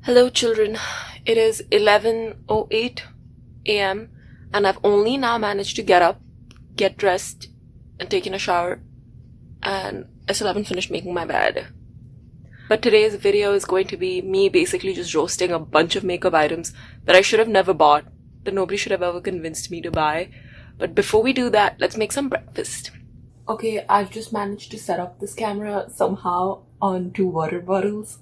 Hello children, it is 11:08 a.m. and I've only now managed to get up, get dressed and taken a shower, and I still haven't finished making my bed. But today's video is going to be me basically just roasting a bunch of makeup items that I should have never bought, that nobody should have ever convinced me to buy. But before we do that, let's make some breakfast. Okay, I've just managed to set up this camera somehow on 2 water bottles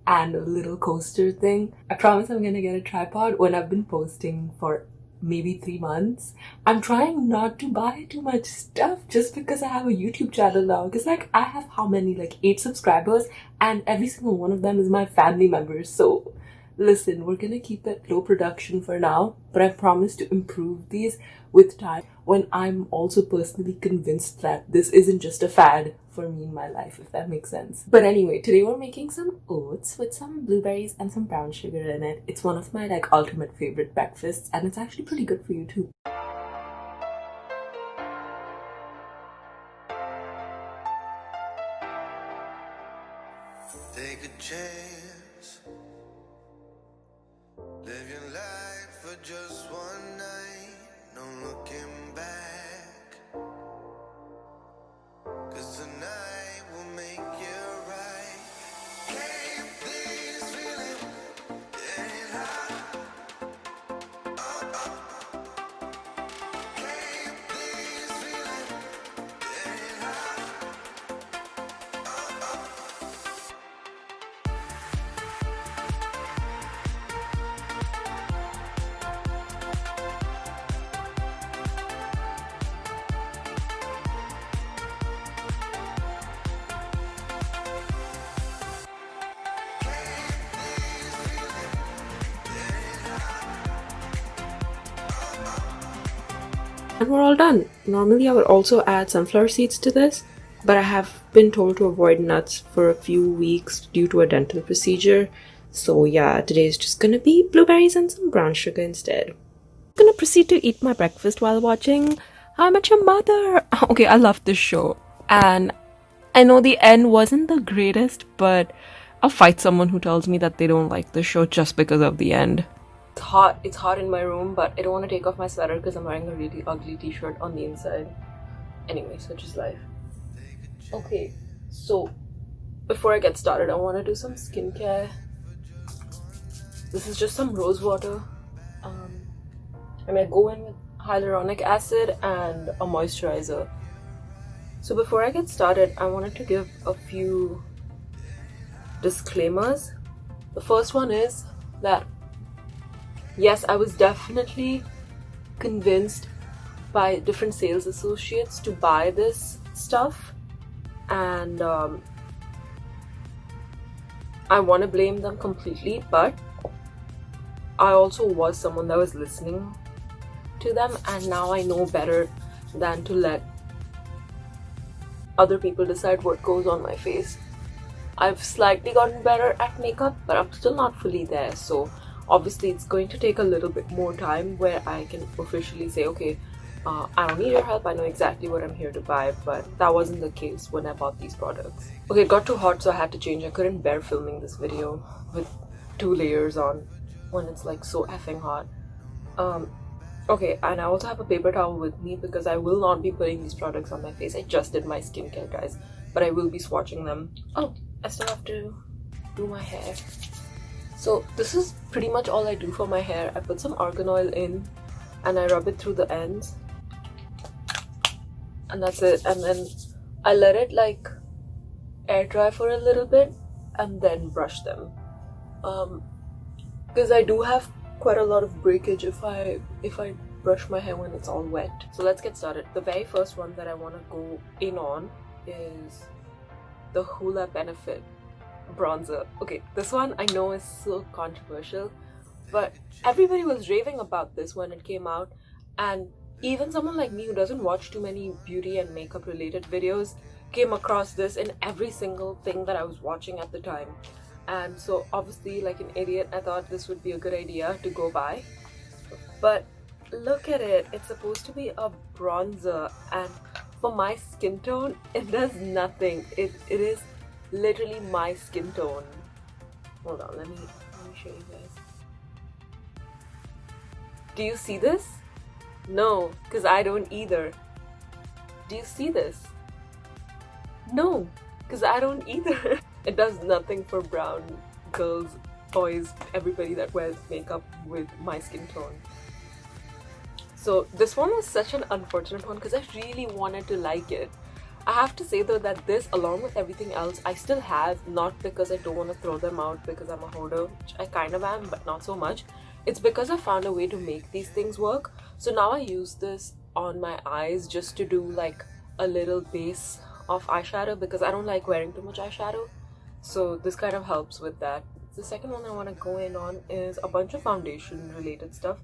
and a little coaster thing. I promise I'm gonna get a tripod when I've been posting for maybe 3 months. I'm trying not to buy too much stuff just because I have a YouTube channel now. Because I have how many? 8 subscribers, and every single one of them is my family members. So listen, we're gonna keep it low production for now, but I promise to improve these with time when I'm also personally convinced that this isn't just a fad for me in my life, if that makes sense. But anyway, today we're making some oats with some blueberries and some brown sugar in it. It's one of my ultimate favorite breakfasts, and it's actually pretty good for you too. Take a chance, live your life for just one night, no looking back, 'cause tonight will make you right. Can't please feeling, getting hot. Can't please feeling, getting hot. And we're all done. Normally I would also add sunflower seeds to this, but I have been told to avoid nuts for a few weeks due to a dental procedure. So yeah, today is just gonna be blueberries and some brown sugar instead. I'm gonna proceed to eat my breakfast while watching How I Met Your Mother. Okay, I love this show, and I know the end wasn't the greatest, but I'll fight someone who tells me that they don't like the show just because of the end. It's hot in my room, but I don't want to take off my sweater because I'm wearing a really ugly t-shirt on the inside. Anyway, such is life. Okay, so before I get started, I want to do some skincare. This is just some rose water. I'm gonna go in with hyaluronic acid and a moisturizer. So before I get started, I wanted to give a few disclaimers. The first one is that yes, I was definitely convinced by different sales associates to buy this stuff, and I want to blame them completely, but I also was someone that was listening to them, and now I know better than to let other people decide what goes on my face. I've slightly gotten better at makeup, but I'm still not fully there, so obviously it's going to take a little bit more time where I can officially say, okay, I don't need your help, I know exactly what I'm here to buy, but that wasn't the case when I bought these products. Okay, it got too hot, so I had to change. I couldn't bear filming this video with 2 layers on when it's so effing hot. Okay, and I also have a paper towel with me because I will not be putting these products on my face. I just did my skincare, guys, but I will be swatching them. Oh, I still have to do my hair. So this is pretty much all I do for my hair. I put some argan oil in and I rub it through the ends, and that's it. And then I let it air dry for a little bit and then brush them, because I do have quite a lot of breakage if I brush my hair when it's all wet. So let's get started. The very first one that I want to go in on is the Hoola Benefit bronzer. Okay, this one I know is so controversial, but everybody was raving about this when it came out, and even someone like me who doesn't watch too many beauty and makeup related videos came across this in every single thing that I was watching at the time. And so obviously, like an idiot, I thought this would be a good idea to go buy. But look at it, it's supposed to be a bronzer, and for my skin tone it does nothing. It is literally my skin tone. Hold on, let me show you guys. Do you see this? No, because I don't either. Do you see this? No, because I don't either. It does nothing for brown girls, boys, everybody that wears makeup with my skin tone. So this one was such an unfortunate one because I really wanted to like it. I have to say though that this, along with everything else, I still have, not because I don't want to throw them out because I'm a hoarder, which I kind of am, but not so much. It's because I found a way to make these things work. So now I use this on my eyes just to do like a little base of eyeshadow because I don't like wearing too much eyeshadow. So this kind of helps with that. The second one I want to go in on is a bunch of foundation related stuff.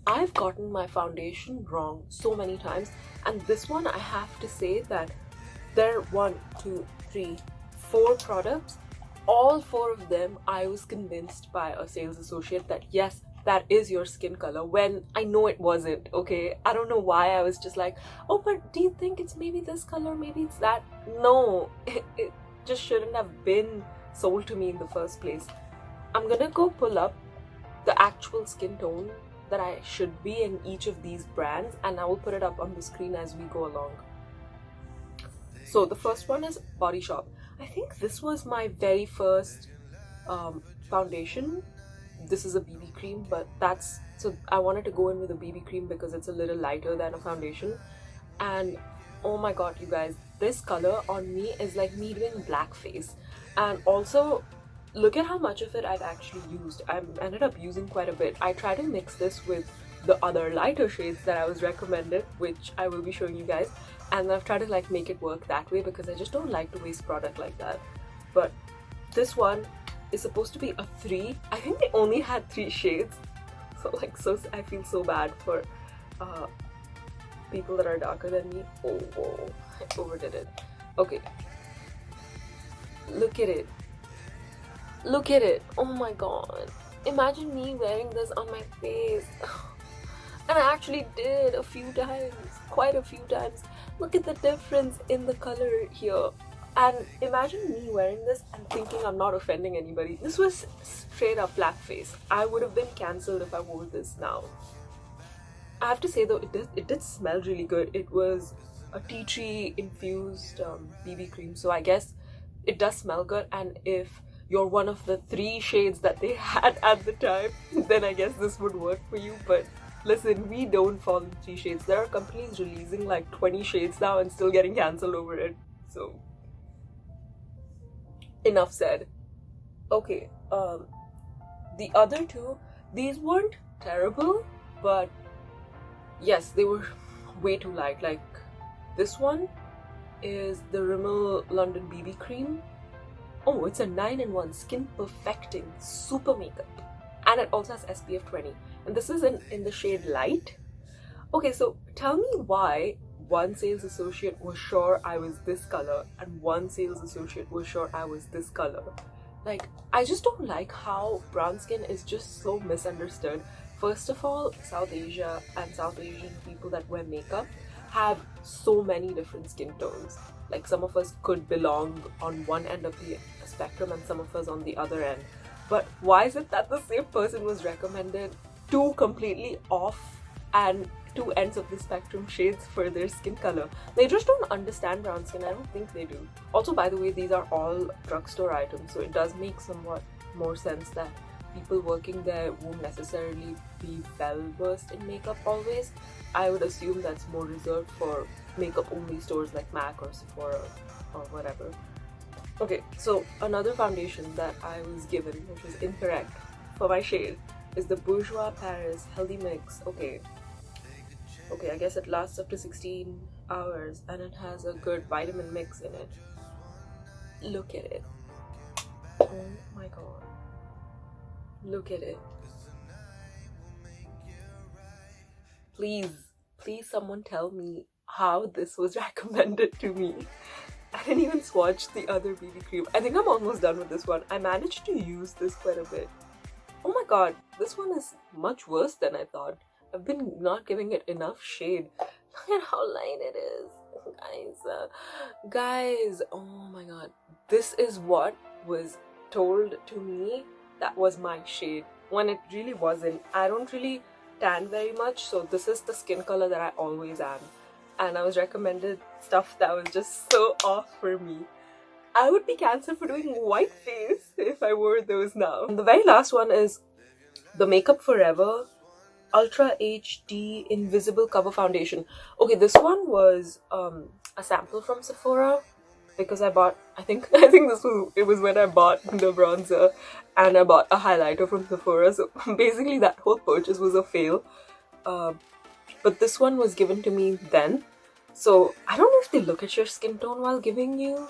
I've gotten my foundation wrong so many times, and this one I have to say that there are 1, 2, 3, 4 products. All 4 of them I was convinced by a sales associate that yes, that is your skin color, when I know it wasn't. Okay, I don't know why I was just like, oh, but do you think it's maybe this color, maybe it's that? No, it just shouldn't have been sold to me in the first place. I'm gonna go pull up the actual skin tone that I should be in each of these brands, and I will put it up on the screen as we go along. So the first one is Body Shop. I think this was my very first foundation. This is a BB cream, but so I wanted to go in with a BB cream because it's a little lighter than a foundation. And oh my god, you guys, this color on me is like me doing blackface. And also, look at how much of it I've actually used. I ended up using quite a bit. I tried to mix this with the other lighter shades that I was recommended, which I will be showing you guys, and I've tried to like make it work that way because I just don't like to waste product like that. But this one is supposed to be a 3. I think they only had 3 shades, so I feel so bad for people that are darker than me. Oh, whoa, I overdid it. Okay, look at it. Look at it. Oh my god. Imagine me wearing this on my face. And I actually did a few times. Quite a few times. Look at the difference in the color here. And imagine me wearing this and thinking I'm not offending anybody. This was straight up blackface. I would have been cancelled if I wore this now. I have to say though, it did smell really good. It was a tea tree infused BB cream. So I guess it does smell good. And if you're one of the 3 shades that they had at the time, then I guess this would work for you. But listen, we don't fall in 3 shades. There are companies releasing like 20 shades now and still getting cancelled over it. So enough said. Okay, the other 2, these weren't terrible, but yes, they were way too light. Like this one is the Rimmel London BB cream. Oh, it's a 9-in-1 skin perfecting super makeup, and it also has SPF 20, and this is in the shade light. Okay, so tell me why one sales associate was sure I was this color and one sales associate was sure I was this color. Like, I just don't like how brown skin is just so misunderstood. First of all, South Asia and South Asian people that wear makeup have so many different skin tones. Like, some of us could belong on one end of the spectrum and some of us on the other end. But why is it that the same person was recommended 2 completely off and 2 ends of the spectrum shades for their skin color? They just don't understand brown skin. I don't think they do. Also, by the way, these are all drugstore items, so it does make somewhat more sense that people working there won't necessarily be well versed in makeup always. I would assume that's more reserved for makeup only stores like MAC or Sephora or whatever. Okay, so another foundation that I was given, which was incorrect for my shade, is the Bourjois Paris Healthy Mix. Okay, I guess it lasts up to 16 hours and it has a good vitamin mix in it. Look at it. Oh my god. Look at it. Please someone tell me how this was recommended to me. I didn't even swatch the other BB cream. I think I'm almost done with this one. I managed to use this quite a bit. Oh my god, this one is much worse than I thought. I've been not giving it enough shade. Look at how light it is. Guys, oh my god. This is what was told to me that was my shade when it really wasn't. I don't really tan very much, so this is the skin color that I always am, and I was recommended stuff that was just so off for me. I would be cancelled for doing white face if I wore those now. And the very last one is the Makeup Forever Ultra HD Invisible Cover Foundation. Okay, this one was a sample from Sephora because I bought, I think it was when I bought the bronzer and I bought a highlighter from Sephora. So basically that whole purchase was a fail. But this one was given to me then. So I don't know if they look at your skin tone while giving you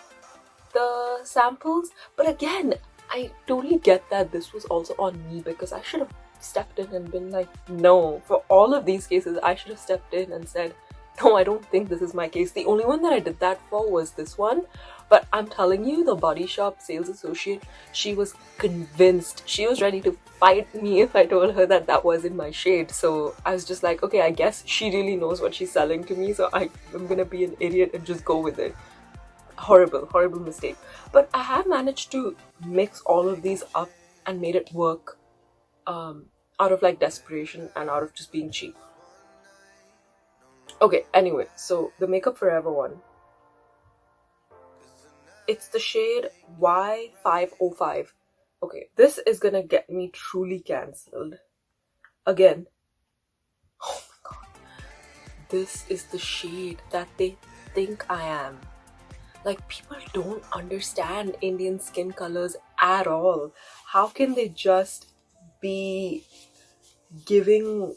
the samples. But again, I totally get that this was also on me because I should have stepped in and been like, no. For all of these cases, I should have stepped in and said, no, I don't think this is my case. The only one that I did that for was this one. But I'm telling you, the Body Shop sales associate, she was convinced. She was ready to fight me if I told her that that wasn't my shade. So I was just like, okay, I guess she really knows what she's selling to me. So I'm gonna be an idiot and just go with it. Horrible, horrible mistake. But I have managed to mix all of these up and made it work out of like desperation and out of just being cheap. Okay, anyway, so the Makeup Forever one. It's the shade Y505. Okay, this is gonna get me truly cancelled. Again. Oh my god. This is the shade that they think I am. Like, people don't understand Indian skin colors at all. How can they just be giving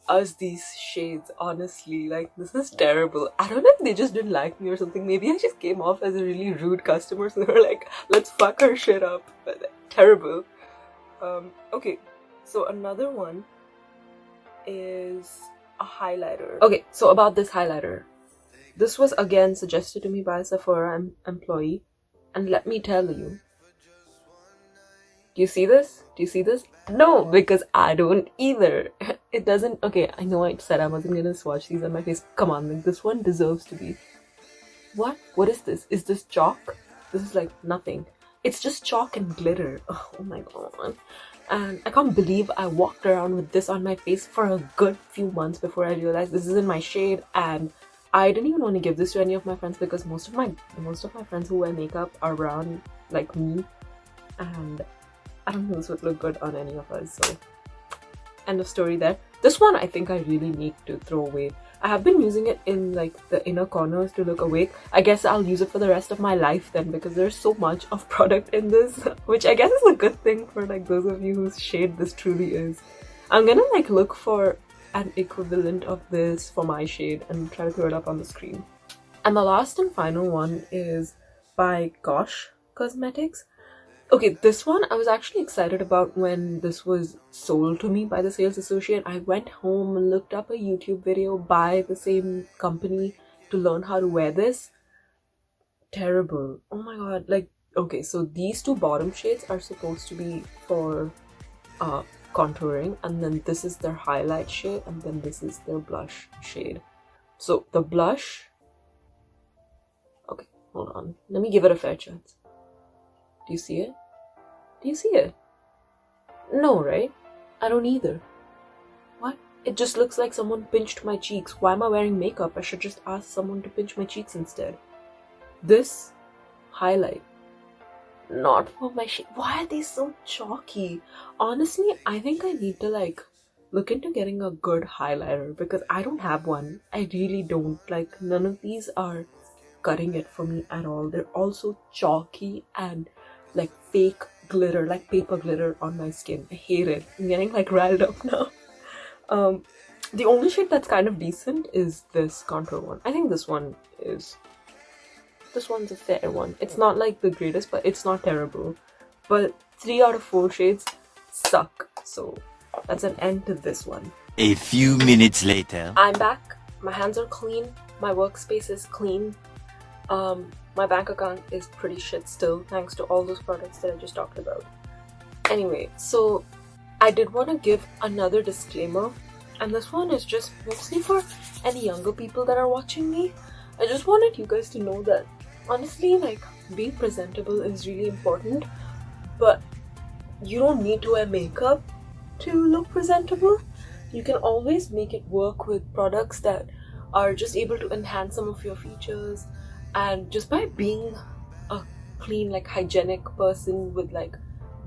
us these shades? Honestly, like, this is terrible. I don't know if they just didn't like me or something. Maybe I just came off as a really rude customer, so they were like, let's fuck her shit up. But terrible. Okay, so another one is a highlighter. Okay, so about this highlighter, this was again suggested to me by a Sephora employee, and let me tell you, do you see this? Do you see this? No, because I don't either. It doesn't. Okay, I know I said I wasn't gonna swatch these on my face. Come on, like, this one deserves to be. What is this? Is this chalk? This is like nothing. It's just chalk and glitter. Oh my god. And I can't believe I walked around with this on my face for a good few months before I realized this isn't my shade, and I didn't even want to give this to any of my friends because most of my friends who wear makeup are brown like me, and I don't think this would look good on any of us. So end of story there. This one I think I really need to throw away. I have been using it in like the inner corners to look awake. I guess I'll use it for the rest of my life then, because there's so much of product in this, which I guess is a good thing for like those of you whose shade this truly is. I'm gonna like look for an equivalent of this for my shade and try to throw it up on the screen. And the last and final one is by Gosh Cosmetics. Okay, this one I was actually excited about when this was sold to me by the sales associate. I went home and looked up a YouTube video by the same company to learn how to wear this. Terrible. Oh my god. Like, okay, so these two bottom shades are supposed to be for contouring, and then this is their highlight shade, and then this is their blush shade. So the blush, okay, hold on, let me give it a fair chance. Do you see it? Do you see it? No, right? I don't either. What? It just looks like someone pinched my cheeks. Why am I wearing makeup? I should just ask someone to pinch my cheeks instead. This highlight, not for my shade. Why are they so chalky? Honestly, I think I need to like look into getting a good highlighter because I don't have one. I really don't. Like, none of these are cutting it for me at all. They're also chalky and like fake glitter, like paper glitter on my skin. I hate it. I'm getting like riled up now. The only shade that's kind of decent is this contour one. I think this one's a fair one. It's not like the greatest, but it's not terrible. But 3 out of 4 shades suck. So that's an end to this one. A few minutes later. I'm back. My hands are clean. My workspace is clean. My bank account is pretty shit still, thanks to all those products that I just talked about. Anyway, so I did want to give another disclaimer, and this one is just mostly for any younger people that are watching me. I just wanted you guys to know that honestly, like, being presentable is really important, but you don't need to wear makeup to look presentable. You can always make it work with products that are just able to enhance some of your features, and just by being a clean, like hygienic person with like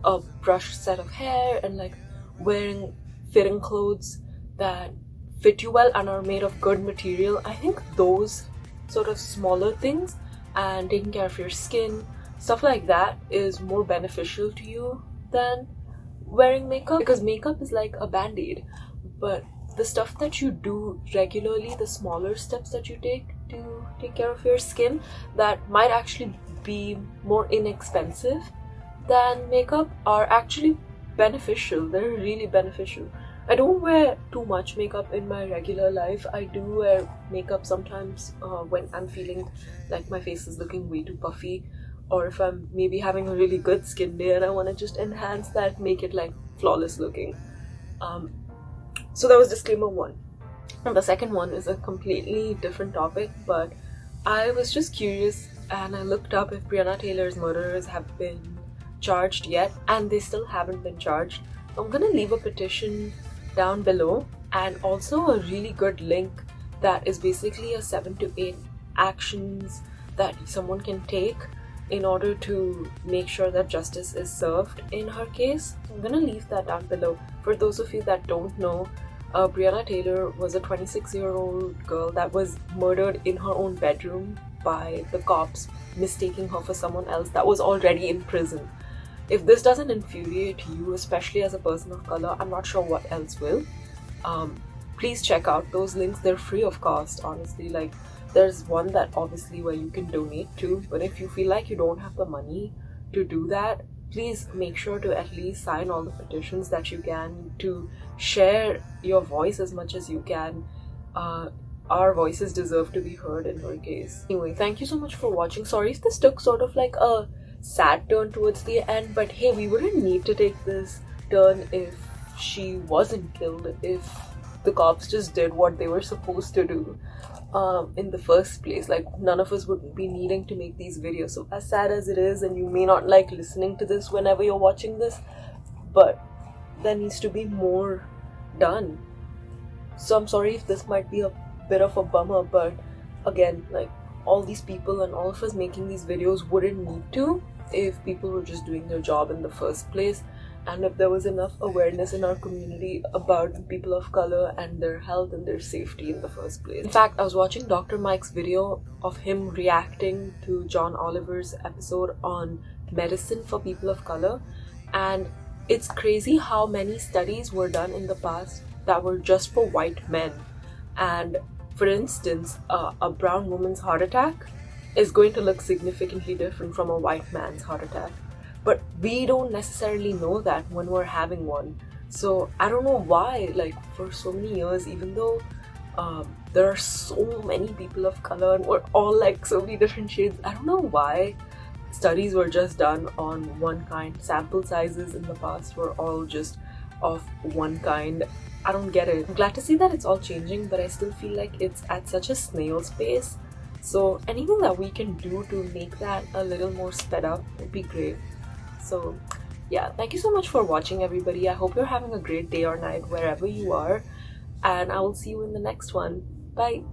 a brushed set of hair and like wearing fitting clothes that fit you well and are made of good material, I think those sort of smaller things and taking care of your skin, stuff like that, is more beneficial to you than wearing makeup, because makeup is like a band-aid. But the stuff that you do regularly, the smaller steps that you take to take care of your skin, that might actually be more inexpensive than makeup, are actually beneficial. They're really beneficial. I don't wear too much makeup in my regular life. I do wear makeup sometimes when I'm feeling like my face is looking way too puffy, or if I'm maybe having a really good skin day and I want to just enhance that, make it like flawless looking. So that was disclaimer 1. And the second one is a completely different topic, but I was just curious and I looked up if Breonna Taylor's murderers have been charged yet, and they still haven't been charged. I'm gonna leave a petition down below, and also a really good link that is basically a 7 to 8 actions that someone can take in order to make sure that justice is served in her case. I'm gonna leave that down below. For those of you that don't know, Breonna Taylor was a 26-year-old girl that was murdered in her own bedroom by the cops, mistaking her for someone else that was already in prison. If this doesn't infuriate you, especially as a person of color, I'm not sure what else will. Please check out those links. They're free of cost, honestly. Like, there's one that obviously where you can donate to, but if you feel like you don't have the money to do that, please make sure to at least sign all the petitions that you can to share your voice as much as you can. Our voices deserve to be heard in her case. Anyway, thank you so much for watching. Sorry if this took sort of like a sad turn towards the end, but hey, we wouldn't need to take this turn if she wasn't killed, if the cops just did what they were supposed to do in the first place. Like, none of us would be needing to make these videos. So as sad as it is, and you may not like listening to this whenever you're watching this, but there needs to be more done. So I'm sorry if this might be a bit of a bummer, but again, like, all these people and all of us making these videos wouldn't need to if people were just doing their job in the first place, and if there was enough awareness in our community about people of color and their health and their safety in the first place. In fact, I was watching Dr. Mike's video of him reacting to John Oliver's episode on medicine for people of color, and it's crazy how many studies were done in the past that were just for white men. And for instance, a brown woman's heart attack is going to look significantly different from a white man's heart attack. But we don't necessarily know that when we're having one. So I don't know why, like, for so many years, even though there are so many people of color and we're all like so many different shades, I don't know why studies were just done on one kind. Sample sizes in the past were all just of one kind. I don't get it. I'm glad to see that it's all changing, but I still feel like it's at such a snail's pace. So anything that we can do to make that a little more sped up would be great. So yeah, thank you so much for watching, everybody. I hope you're having a great day or night wherever you are, and I will see you in the next one. Bye.